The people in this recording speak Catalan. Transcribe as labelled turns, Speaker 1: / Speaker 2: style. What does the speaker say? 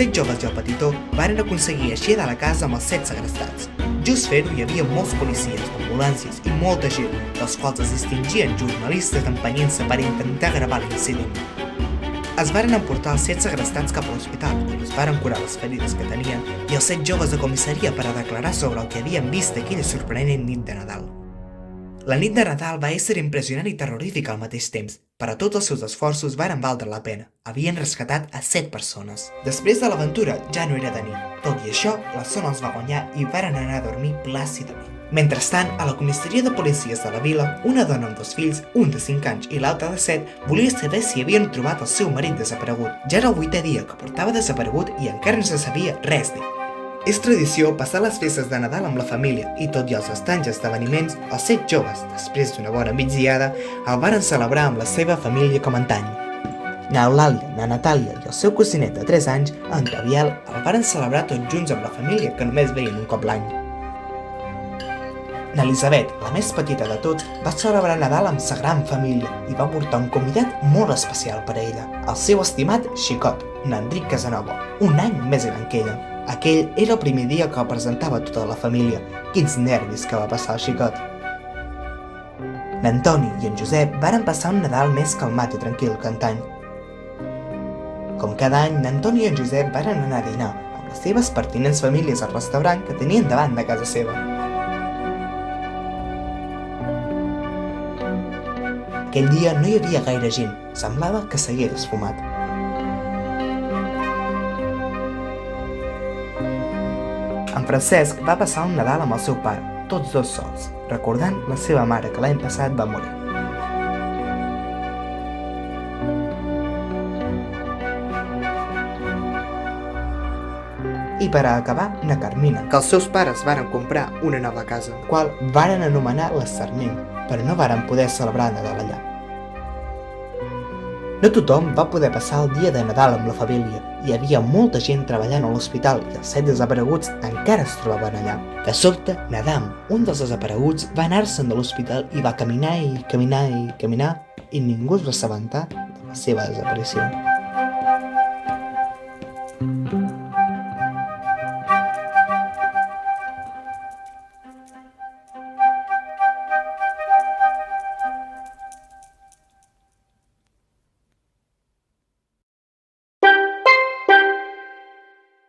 Speaker 1: 7 joves i el petitó varen aconseguir eixir de la casa amb els 7 segrestats. Just fer-ho hi havia molts policies, ambulàncies i molta gent, dels quals es distingien jornalistes empenyent-se per intentar gravar l'incident. Es varen emportar els 7 segrestats cap a l'hospital, on es varen curar les ferides que tenien, i els 7 joves a comissaria per a declarar sobre el que havien vist aquella sorprenent nit de Nadal. La nit de Nadal va ésser impressionant i terrorífica al mateix temps, però tots els seus esforços varen valdre la pena. Havien rescatat a 7 persones. Després de l'aventura ja no era de nit. Tot i això, la zona els va guanyar i varen anar a dormir plàcidament. Mentrestant, a la comissaria de policies de la vila, una dona amb 2 fills, un de 5 anys i l'altre de 7, volia saber si havien trobat el seu marit desaparegut. Ja era el 8è dia que portava desaparegut i encara no se sabia res d'ell. És tradició passar les festes de Nadal amb la família i, tot i els estranys esdeveniments, els 7 joves, després d'una bona migdiada, el varen celebrar amb la seva família com antany. Na Eulàlia, na Natàlia i el seu cosinet de 3 anys, en Gabriel, el varen celebrar tots junts amb la família que només veien un cop l'any. Na Elisabet, la més petita de tots, va celebrar Nadal amb sa gran família i va portar un convidat molt especial per a ella, el seu estimat xicot, n'Enric Casanova, un any més gran que ella. Aquell era el primer dia que el presentava a tota la família. Quins nervis que va passar el xicot. N'Antoni i en Josep varen passar un Nadal més calmat i tranquil que antany. Com cada any, n'Antoni i en Josep varen anar a dinar amb les seves pertinents famílies al restaurant que tenien davant de casa seva. Aquell dia no hi havia gaire gent, semblava que s'hagués esfumat. En Francesc va passar un Nadal amb el seu pare, tots dos sols, recordant la seva mare que l'any passat va morir. I per a acabar, na Carmina, que els seus pares varen comprar una nova casa, la qual varen anomenar la Sarment, però no varen poder celebrar Nadal allà. No tothom va poder passar el dia de Nadal amb la família. Hi havia molta gent treballant a l'hospital i els 7 desapareguts encara es trobaven allà. De sobte, Nadam, un dels desapareguts, va anar-se'n de l'hospital i va caminar i caminar i caminar i ningú es va assabentar de la seva desaparició.